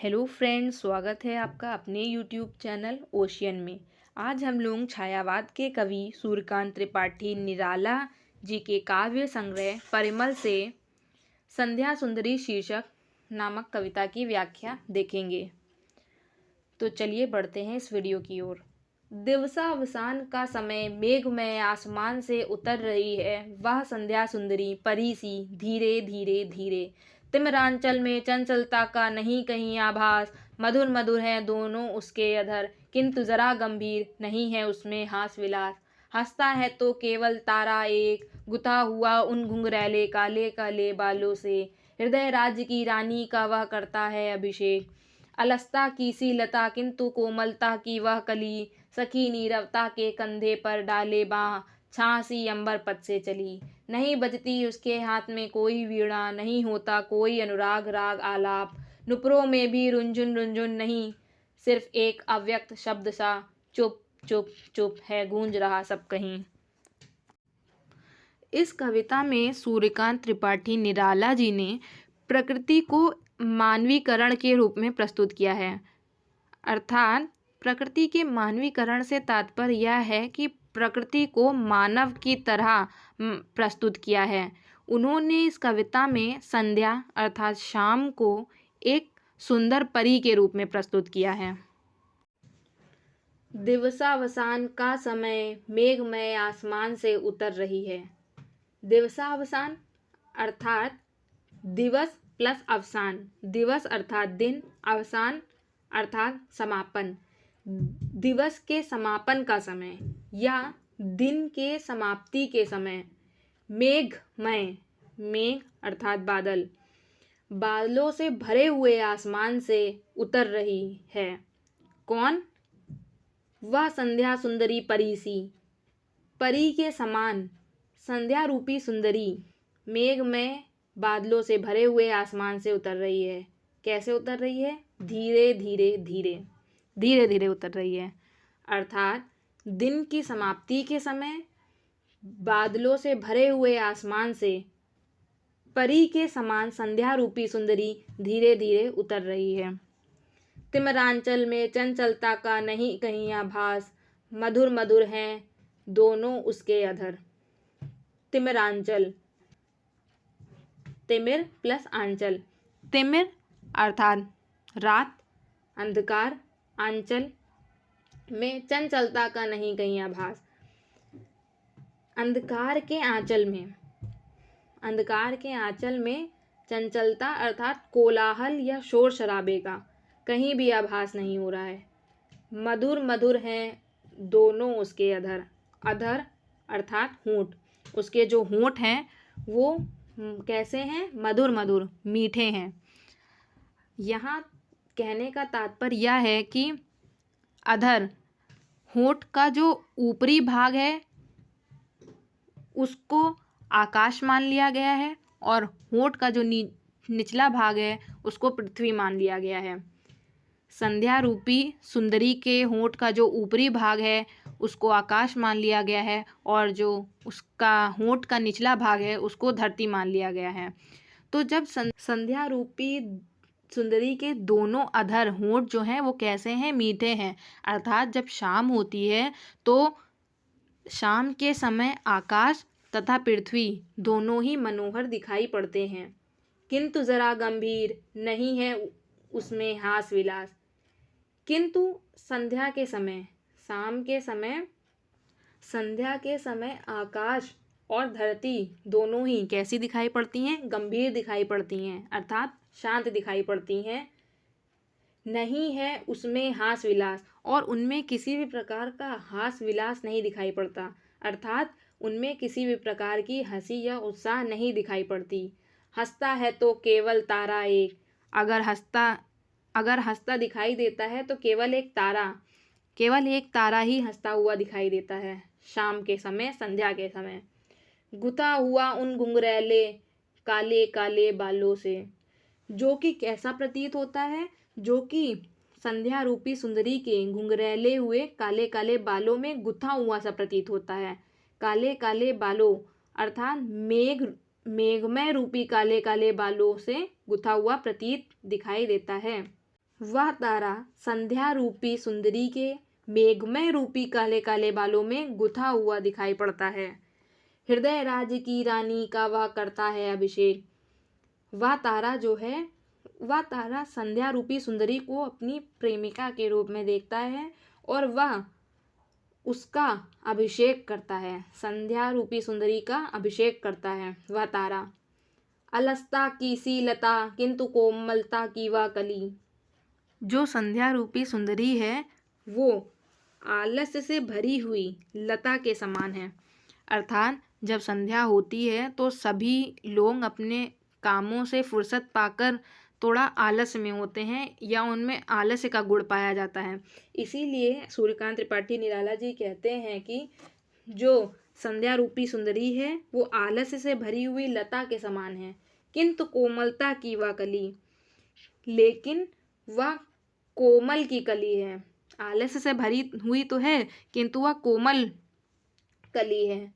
Hello friends, स्वागत है आपका अपने यूट्यूब चैनल ओशियन में। आज हम लोग छायावाद के कवि सूर्यकांत त्रिपाठी निराला जी के काव्य संग्रह परिमल से संध्या सुंदरी शीर्षक नामक कविता की व्याख्या देखेंगे। तो चलिए बढ़ते हैं इस वीडियो की ओर। दिवसावसान का समय मेघमय आसमान से उतर रही है, वह संध्या सुंदरी परी सी धीरे धीरे धीरे। तिमिरांचल में चंचलता का नहीं कहीं आभास, मधुर मधुर है दोनों उसके अधर, किंतु जरा गंभीर नहीं है उसमें हास विलास। हंसता है तो केवल तारा एक, गुथा हुआ उन घुंघरैले काले काले बालों से। हृदय राज्य की रानी का वह करता है अभिषेक। अलसता की सी लता किंतु कोमलता की वह कली, सखी नीरवता के कंधे पर डाले बाँ, छासी अंबर पद से चली। नहीं बजती उसके हाथ में कोई वीणा, नहीं होता कोई अनुराग राग आलाप, नुपुरों में भी रुंझुन रुंझुन नहीं, सिर्फ एक अव्यक्त शब्द सा चुप चुप चुप है गूंज रहा सब कहीं। इस कविता में सूर्यकांत त्रिपाठी निराला जी ने प्रकृति को मानवीकरण के रूप में प्रस्तुत किया है। अर्थात प्रकृति के मानवीकरण से तात्पर्य यह है कि प्रकृति को मानव की तरह प्रस्तुत किया है। उन्होंने इस कविता में संध्या अर्थात शाम को एक सुंदर परी के रूप में प्रस्तुत किया है। दिवसावसान का समय मेघमय आसमान से उतर रही है। दिवसावसान अर्थात दिवस प्लस अवसान, दिवस अर्थात दिन, अवसान अर्थात समापन। दिवस के समापन का समय या दिन के समाप्ति के समय। मेघमय, मेघ अर्थात बादल, बादलों से भरे हुए आसमान से उतर रही है। कौन? वह संध्या सुंदरी परी सी, परी के समान संध्या रूपी सुंदरी मेघमय बादलों से भरे हुए आसमान से उतर रही है। कैसे उतर रही है? धीरे धीरे धीरे धीरे धीरे उतर रही है। अर्थात दिन की समाप्ति के समय बादलों से भरे हुए आसमान से परी के समान संध्या रूपी सुंदरी धीरे धीरे उतर रही है। तिमिरांचल में चंचलता का नहीं कहीं आभास, मधुर मधुर हैं दोनों उसके अधर। तिमिरांचल, तिमिर प्लस आंचल। तिमिर अर्थात रात, अंधकार, आंचल में चंचलता का नहीं कहीं आभास। अंधकार के आंचल में, अंधकार के आंचल में चंचलता अर्थात कोलाहल या शोर शराबे का कहीं भी आभास नहीं हो रहा है। मधुर मधुर हैं दोनों उसके अधर। अधर अर्थात होंठ, उसके जो होंठ हैं वो कैसे हैं? मधुर मधुर, मीठे हैं। यहाँ कहने का तात्पर्य यह है कि अधर, होंठ का जो ऊपरी भाग है उसको आकाश मान लिया गया है और होंठ का जो निचला भाग है उसको पृथ्वी मान लिया गया है। संध्या रूपी सुंदरी के होंठ का जो ऊपरी भाग है उसको आकाश मान लिया गया है और जो उसका होंठ का निचला भाग है उसको धरती मान लिया गया है। तो जब संध्या रूपी सुंदरी के दोनों अधर होंठ जो हैं वो कैसे हैं? मीठे हैं। अर्थात जब शाम होती है तो शाम के समय आकाश तथा पृथ्वी दोनों ही मनोहर दिखाई पड़ते हैं, किंतु जरा गंभीर नहीं है उसमें हास विलास। किंतु संध्या के समय, शाम के समय, संध्या के समय आकाश और धरती दोनों ही कैसी दिखाई पड़ती हैं? गंभीर दिखाई पड़ती हैं अर्थात शांत दिखाई पड़ती हैं। नहीं है उसमें हास विलास, और उनमें किसी भी प्रकार का हास विलास नहीं दिखाई पड़ता। अर्थात उनमें किसी भी प्रकार की हंसी या उत्साह नहीं दिखाई पड़ती। हंसता है तो केवल तारा एक, अगर हंसता दिखाई देता है तो केवल एक तारा ही हंसता हुआ दिखाई देता है शाम के समय, संध्या के समय। गुथा हुआ उन घुंघरैले काले काले बालों से, जो कि कैसा प्रतीत होता है? जो कि संध्या रूपी सुंदरी के घुंघरैले हुए काले काले बालों में गुथा हुआ सा प्रतीत होता है। काले काले बालों अर्थात मेघमय रूपी काले काले बालों से गुथा हुआ प्रतीत दिखाई देता है। वह तारा संध्या रूपी सुंदरी के मेघमय रूपी काले काले बालों में गुथा हुआ दिखाई पड़ता है। हृदय राज्य की रानी का वह करता है अभिषेक। वह तारा जो है, वह तारा संध्या रूपी सुंदरी को अपनी प्रेमिका के रूप में देखता है और वह उसका अभिषेक करता है। संध्या रूपी सुंदरी का अभिषेक करता है वह तारा। अलसता की सी लता किंतु कोमलता की वह कली। जो संध्या रूपी सुंदरी है वो आलस्य से भरी हुई लता के समान है। अर्थात जब संध्या होती है तो सभी लोग अपने कामों से फुर्सत पाकर थोड़ा आलस्य में होते हैं या उनमें आलस्य का गुण पाया जाता है। इसीलिए सूर्यकांत त्रिपाठी निराला जी कहते हैं कि जो संध्या रूपी सुंदरी है वो आलस्य से भरी हुई लता के समान है, किंतु कोमलता की वह कली, लेकिन वह कोमल की कली है। आलस्य से भरी हुई तो है किंतु वह कोमल कली है।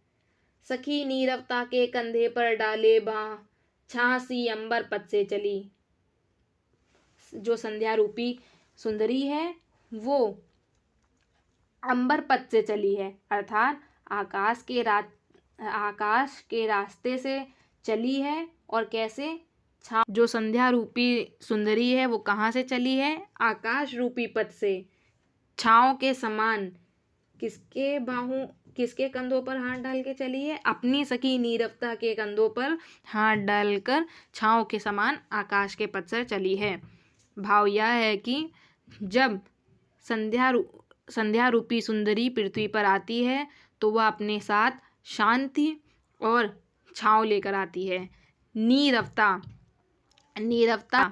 सखी नीरवता के कंधे पर डाले बाँ, छासी अंबर पथ से चली। जो संध्या रूपी सुंदरी है वो अंबर पथ से चली है, अर्थात आकाश के रास्ते से चली है। और कैसे? जो संध्या रूपी सुंदरी है वो कहाँ से चली है? आकाश रूपी पथ से, छाँव के समान। किसके कंधों पर हाथ डाल के चली है? अपनी सखी नीरवता के कंधों पर हाथ डालकर छाँव के समान आकाश के पथ से चली है। भाव यह है कि जब संध्या रूपी सुंदरी पृथ्वी पर आती है तो वह अपने साथ शांति और छाँव लेकर आती है। नीरवता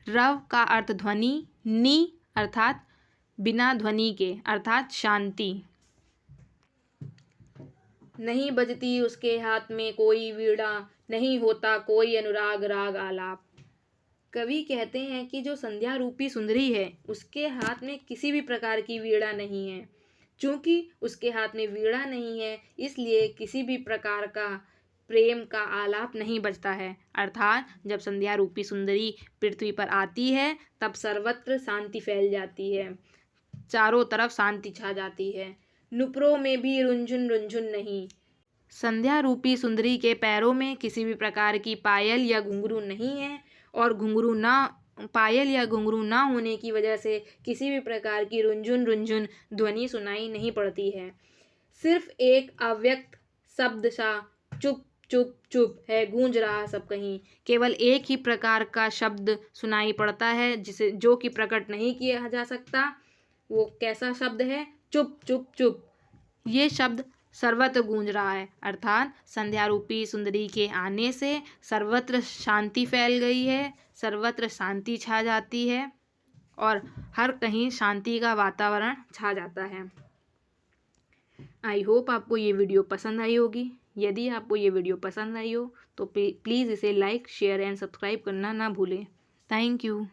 रव का अर्थ ध्वनि, नी अर्थात बिना ध्वनि के, अर्थात शांति। नहीं बजती उसके हाथ में कोई वीणा, नहीं होता कोई अनुराग राग आलाप। कवि कहते हैं कि जो संध्या रूपी सुंदरी है उसके हाथ में किसी भी प्रकार की वीणा नहीं है। चूंकि उसके हाथ में वीणा नहीं है इसलिए किसी भी प्रकार का प्रेम का आलाप नहीं बजता है। अर्थात जब संध्या रूपी सुंदरी पृथ्वी पर आती है तब सर्वत्र शांति फैल जाती है, चारों तरफ शांति छा जाती है। नुपुरों में भी रुंझुन रुंझुन नहीं। संध्या रूपी सुंदरी के पैरों में किसी भी प्रकार की पायल या घुंघरू नहीं है और पायल या घुंघरू ना होने की वजह से किसी भी प्रकार की रुंझुन रुंझुन ध्वनि सुनाई नहीं पड़ती है। सिर्फ एक अव्यक्त शब्द सा चुप चुप चुप है गूंज रहा सब कहीं। केवल एक ही प्रकार का शब्द सुनाई पड़ता है जो कि प्रकट नहीं किया जा सकता। वो कैसा शब्द है? चुप चुप चुप। ये शब्द सर्वत्र गूंज रहा है, अर्थात संध्या रूपी सुंदरी के आने से सर्वत्र शांति फैल गई है, सर्वत्र शांति छा जाती है और हर कहीं शांति का वातावरण छा जाता है। आई होप आपको ये वीडियो पसंद आई होगी। यदि आपको ये वीडियो पसंद आई हो तो प्लीज़ इसे लाइक, शेयर एंड सब्सक्राइब करना ना भूलें। Thank you.